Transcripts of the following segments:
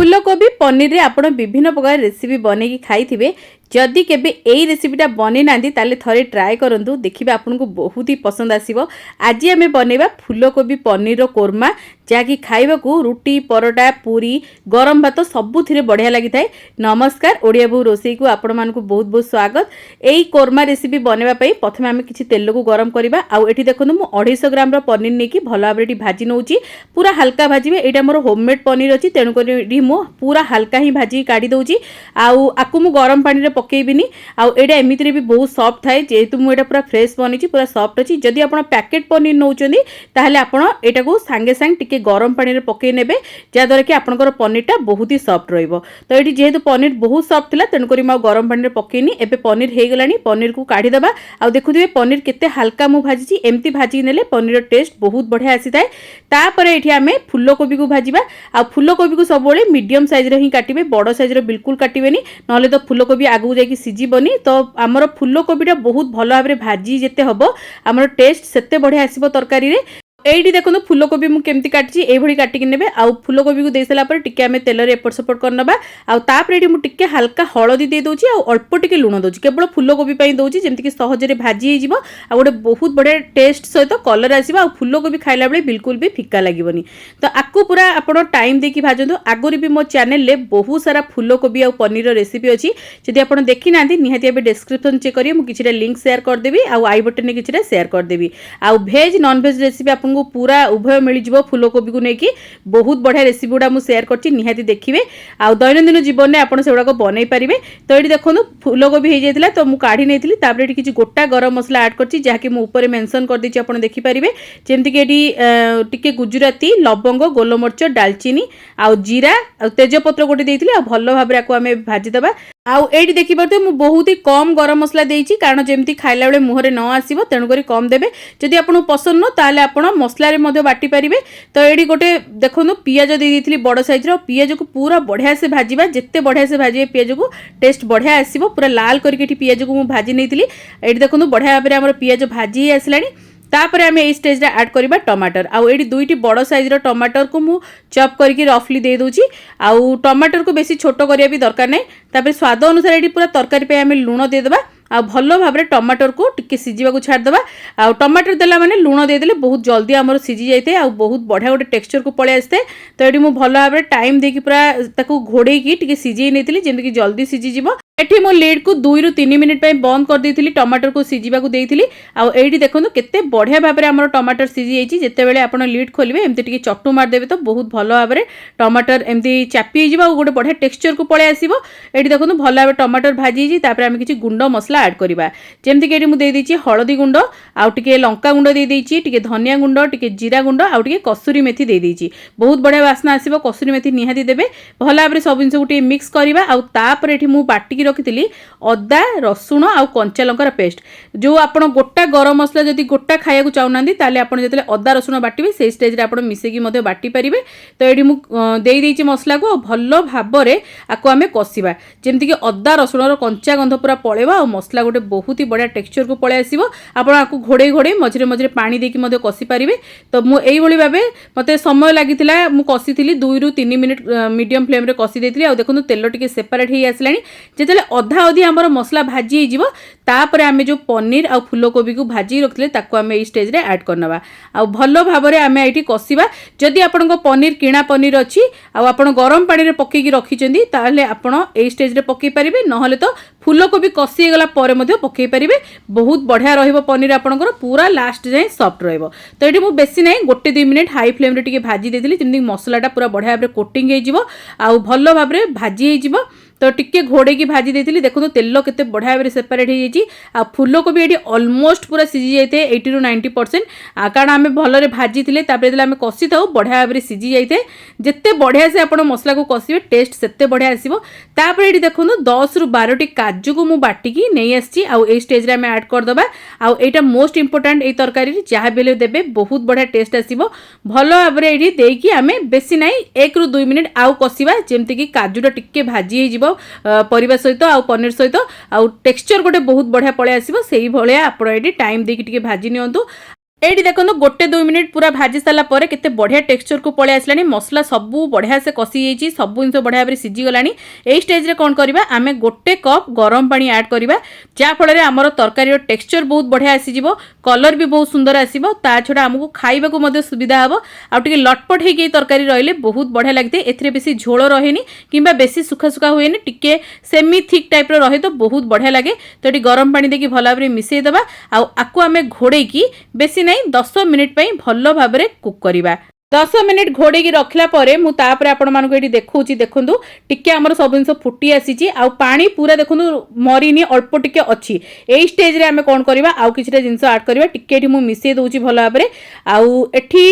फूलकोबी पनीर रे आपण विभिन्न प्रकार रेसिपी बनैकी खाई जदि केबे एई रेसिपीटा बनै ना ताले थरे ट्राए करंतु देखिबे आपनको बहुत ही पसंद आसीबो। आज आमे बनेबा फूलकोबी पनीर रो कोरमा जाकि खाइबाकू रुटी परोटा पूरी गरम भात सबुथिरे बढ़िया लगी थाए। नमस्कार ओडिया बहु रोसई को आपण मानकू बहुत बहुत स्वागत। एई कोरमा रेसिपी बनेबा पई प्रथमे आमे किछि तेल को गरम करबा। आउ एठी देखनु मु 250 ग्राम रो पनीर नेकी भलो भाबरे एठी भाजी नउची। पूरा हल्का भाजीबे। एटा मोर होममेड पनीर अछि तेनु करी मु पूरा हल्का ही भाजी काढी दउची। आउ आकु मु गरम पानी रे पकेइबिनी। आउ एटा एमितिरे भी बहुत सॉफ्ट थाए जेहेतु मु एटा पूरा फ्रेश बनिची पूरा सॉफ्ट अछि। जदि आपण पैकेट पनीर नउचंदी ताहले आपण एटा को संगे संग टिके गरम पानी रे पकेइ नेबे जा द्वारा कि आपनकर पनीरटा बहुत ही सॉफ्ट रहइबो। तो एठी जेहेतु पनीर बहुत सॉफ्ट थिला तेनु करी मु गरम पानी रे पकेइनी। एबे पनीर हे गलानी पनीर को काढी दबा। आउ देखुदिबे पनीर केते हल्का मु भाजीची। एम्ति भाजी नेले पनीर रो टेस्ट बहुत बढ़िया आसी थाए। तापरे एठी आमे फूलकोबी को भाजीबा। आ फूलकोबी को सब बेले मीडियम साइज रे ही काटिबे बड़ साइज रे बिल्कुल काटिबेनी नले तो फूलकोबी आगु जाई कि सिजीबनी। तो हमर फूलकोबीटा बहुत भलो भाबरे भाजी जेते हबो हमर टेस्ट सेते बढ़िया आसीबो तरकारी रे। एठी देखो फूलकोबी मु केमती काटची ए भली काटिक नेबे। आउ फूलकोबी को दे सला पर टिके आमे तेल रे एपट सपट करनबा। आउ तापर एठी मु टिके हल्का हळदी दे दोची आउ अल्प टिके लूण दोची केवल फूलकोबी पई दोची जेमति कि सहज रे भाजी हे जिवो। आ गोटे बहुत बढ़िया टेस्ट सहित कलर आसीबो। आउ फूलकोबी खाइला बेले बिल्कुल भी फिक्का लागिबोनी। तो आकु पूरा आपण टाइम देकी भाजंतु। आगुरी भी मो चैनल ले बहुत सारा फूलकोबी आउ पनीर रो रेसिपी अछि। जदि आपण देखि नांती निहाती एबे डिस्क्रिप्शन चेक करियो मु किछिटा लिंक शेयर कर देबी आउ आई बटन ने किछिटा शेयर कर देबी। आउ वेज नॉन वेज रेसिपी आपन को पूरा उभय मिल जिवो। फूलकोबी को नेकी बहुत बढ़िया रेसिपी गुडा मु शेयर करछि निहाती देखिबे। आउ दैनंदिन जीवन में आपण सेगुडा को बनै परिबे। तो एठी देखोनु फूलकोबी हे जायतिला तो मु काढी नेथिली। तापर एठी किछि गोटा गरम मसला ऐड करछि जाहा कि मु ऊपर मेंशन कर दिछि आपण देखि परिबे। जेमति कि एठी टिके गुजराती लवंग गोलमरच दालचीनी आउ जीरा आउ तेजपत्र गोटे देइथिली। आ भलो भाबरे आको आमे भाजी दबा। आउ एठी देखि परते मु बहुत ही कम गरम मसला देइछि कारण जेमति खाइला बेले मुहरे न आसीबो तेनु करी कम देबे। जदि आपण पसंद न ताले आपण मसला रे मध्ये बाटी परिबे। तो एठी गोटे देखोनु पियाज दे देइथिली बड़ साइज रो। पियाज को पूरा बढ़िया से भाजीबा जेते बढ़िया से भाजीबे पियाज को टेस्ट बढ़िया आसीबो। पूरा लाल करके एठी पियाज को मु भाजी नेइथिली। एठी देखोनु बढ़िया भाबरे हमर पियाज भाजी आसलानी। तापर आमे ए स्टेज रे ऐड करबा टमाटर। आउ एठी दुईटी बड़ साइज रो टमाटर को मु चॉप करके रफली दे दोची। आउ टमाटर को बेसी छोटो करिया भी दरकार नै। तापर स्वाद अनुसार एठी पूरा तरकारी पे आमे लूण दे देबा। आ भलो भाबरे टमाटर को टिके सिजीबा को छाड़ दबा। आ टमाटर देला माने लूण दे देले बहुत जल्दी हमर सिजी जायते। आ बहुत बढ़िया गोटे टेक्सचर को पळे आस्ते। तो एठी मु भलो भाबरे टाइम देकी पूरा ताको घोड़े की टिके सिजी नेतिली जेमति कि जल्दी सिजी जिवो। एठी मो लीड को 2 रु 3 मिनिट पे बंद कर देइथिली टमाटर को सिजीबा को देइथिली। आ एठी देखोनु केते बढ़िया भाबरे हमर टमाटर सिजी जाईची। जेते बेले आपण लीड खोलिबे एमति टिके चट्टू मार देबे तो बहुत भलो भाबरे टमाटर एमति चापी जिवो। गोटे बढ़िया टेक्सचर को पळे आसीबो। एठी देखोनु भलो भाबरे टमाटर भाजी जी। तापर हम किछि गुंडो मसला ऐड करबा जेमति कि एठी मु दे दिछि हळदी गुंडो आ टिके लंका गुंडो दे दिछि टिके धनिया गुंडो टिके जीरा गुंडो आ टिके कसूरी मेथी दे दिछि। बहुत बढ़िया वासना आसीबो। कसूरी मेथी निहाती देबे। भलो भाबरे सब जिंस गुटी मिक्स करबा। आ तापर एठी मु बाटी रखिथिली अदा रसुण आउ कंचा लंकार पेस्ट। जो आपण गोटा गरम मसला जदि गोटा खाया को चाउनांदी ताले आपण जतले अदा रसुण बाटिबे से स्टेज रे आपण मिसेकी मध्ये बाटी परिबे। तो एठी मु देई देइछि मसला को भलो भाबरे आको आमे कसिबा जेमति कि अदा रसुण रो कंचा गंध पूरा पळेबा। आ मसला गोटे बहुत ही बढ़िया टेक्सचर को पळे आसीबो। आपण आको घोड़े घोड़े मझरे मझरे पानी देकी मध्ये कसी परिबे। तो मु एई भली भाबे मते समय लागितिला मु कसिथिली 2 रु 3 मिनिट मीडियम फ्लेम रे कसी देथिली। आ देखनु तेल टिके सेपरेट हे आसलानी। जेतले अधा अधि हमर मसला भाजी हे जिवो तापर आमे जो पनीर आ फूलकोबी को भाजी रखले ताको आमे ए स्टेज रे ऐड करनबा। आ भलो भाबरे आमे एठी कसिबा। जदि आपनको पनीर किणा पनीर अछि आ आपण गरम पानी रे पकेकी रखिचंदी ताले आपण ए स्टेज रे पके परिबे। नहले तो फूलकोबी कसी गला परे मध्ये पके परिबे। बहुत बढ़िया रहिबो पनीर आपणकर पूरा लास्ट जाय सॉफ्ट रहिबो। तो एठी मु बेसी नै 1-2 मिनिट हाई फ्लेम रे टिके भाजी देथिली जेमि मसलाटा पूरा बढ़िया भाबरे कोटिंग हे जिवो। आ भलो भाबरे भाजी हे जिवो। तो टिके घोड़े की भाजी देथिली। देखो तेल केते बढ़िया भाबरे सेपरेट हे जाईची। आ फूलकोबी एठी ऑलमोस्ट पूरा सिजी जायते 80 रु 90%। कारण आमे भलो रे भाजी थिले तापर देला आमे कसी थाउ बढ़िया भाबरे सिजी जायते। जेते बढ़िया से आपण मसला को कसिबे टेस्ट सेते बढ़िया आसीबो। तापर एठी देखोनु 10 रु 12 टी काजू को मु बाटी की नै आछि। आ ए स्टेज रे आमे ऐड कर दबा। आ एटा मोस्ट इंपोर्टेंट ए तरकारी रे जहा बेले देबे बहुत बढ़िया टेस्ट आसीबो। भलो भाबरे एठी देकी आमे बेसी नै 1 रु 2 मिनिट आउ कसिबा जेमति कि काजूटा टिके भाजी हे जिवो परिबा सहित आ पनीर सहित आ टेक्सचर गोटे बहुत बढ़िया पळे आसीबो। सेही भलिया आपण एठी टाइम देकी टिके भाजी नियंतु। एठी देखो गोटे 2 मिनिट पूरा भाजी सारा पर केते बढ़िया टेक्सचर को पळे आसलानी मसला सबू बढ़िया से कसी जाइए सब जिन बढ़िया भाव सीझी गलानी ए स्टेज रे कोन करबा आमे गोटे कप गरम पानी ऐड करबा जा फल रे हमर तरकारी टेक्सचर बहुत बढ़िया आसी जिवो कलर भी बहुत सुंदर आसीबो ता छडा हमकु खाइबा को मध्य सुविधा हबो आ टिके लटपट हे के तरकारी रहले बहुत बढ़िया लागते एथिरे बेसी झोल रहेनी किंबा बेसी सुखा सुखा होएनी टिके सेमी थिक टाइप रो रहे तो बहुत बढ़िया लागे तो एटी गरम पानी देकी भल भाव मिसई दबा आ आकु आमे घोड़े की बेसी 10 मिनिट भल भाव कुक करिबा 10 मिनिट घोड़े रखला परे मु तापर आपण मानको एठी देखौची देखंतु टिके हमर सब जिंस फुटी आसीची आ पानी पूरा देखंतु मरीनी अल्प टिके अछि एई स्टेज रे हमें कोन करबा आ किछटा जिंस ऐड करबा टिके एठी मु मिसई दोची भल भाबरे आ एठी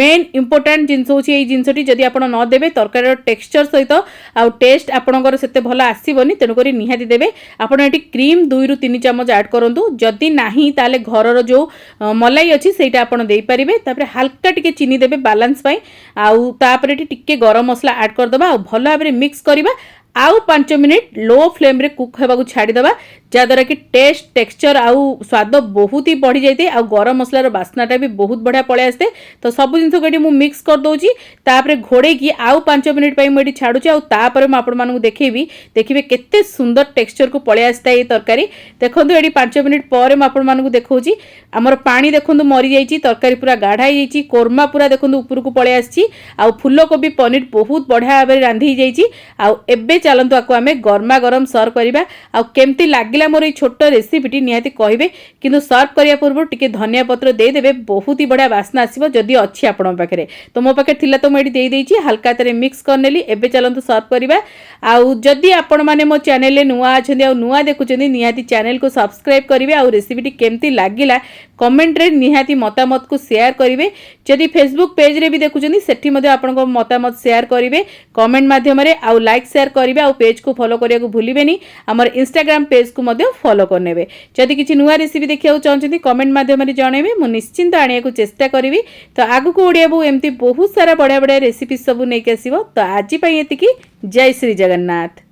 मेन इंपोर्टेंट जिंस होची एई जिंसटी जदी आपण न देबे तरकारी टेक्सचर सहित आ टेस्ट आपणकर सेते भल आसीबनी तेनु करी निहाती देबे आपण एठी क्रीम 2 रु 3 चम्मच ऐड करंतु जदी नाही ताले घरर जो मलाई अछि सेटा आपण देई परिबे तापर हल्का टिके चीनी देबे बैलेंस पाई आउ तापर टिके गरम मसला ऐड कर दबा भल भाव मिक्स करबा आउ 5 मिनिट लो फ्लेम रे कुक हेबाकू छाड़ी दबा जद्वारा कि टेस्ट टेक्सचर आउ स्वाद बहुत ही बढ़ी जाते आ गरम मसलार बास्नाटा भी बहुत बढ़िया पळे आसते तो सब जिंस को मु मिक्स कर दोची तापर घोड़े की आउ 5 मिनिट पई मु एठी छाडुची आ तापर मु आपण मानकु देखैबी देखिबे केते सुंदर टेक्सचर को पळे आस्ता ए तरकारी देखंतु एठी 5 मिनिट पर मु आपण मानकु देखौची हमर पानी देखंतु मरि जाईची तरकारी पूरा गाढ़ा हो जाईची कोरमा पूरा देखंतु ऊपर को पळे आसी आ फूलकोबी पनीर बहुत बढ़िया भाव रांधी जाईची आ एबे चलंतु आको आमे गरमा गरम सर्व करिबा आ केमती लागिला मोर ए छोट रेसिपीटी निहाती कहिबे किंतु सर्व करिया पूर्व टिके धनिया पत्र दे देबे बहुत ही बढ़िया बास्ना आसीबो जदी अछि आपन पाखरे तो मो पाखे थिला तो मेडी देई देइची हल्का तरे मिक्स करनेली एबे चलंतु सर्व करिबा आ जदी आपन माने मो चैनल ले नुआ अछंदी आ नुआ देखुचंदी निहाती चैनल को सब्सक्राइब करिवे आ रेसिपीटी केमती लागिला कमेंट रे निहाती मतामत को शेयर करिवे जदी फेसबुक पेज रे भी देखुचंदी सेठी मध्ये आपन को मतामत शेयर करिवे कमेंट माध्यम रे आ लाइक शेयर करिवे आ पेज को फॉलो करिया को भूलिबेनी हमर इंस्टाग्राम पेज को मध्ये फॉलो करनेबे जदी किछि नुआ रेसिपी देखिया चाहछंती कमेंट माध्यम रे जणेबे मु निश्चिंत आनिया को चेष्टा करिवि तो आगु को ओडिया बो एमती बहुत सारा बढ़िया बढ़िया रेसिपी सब नै के आसीबो तो आजि पई एतिकी जय श्री जगन्नाथ।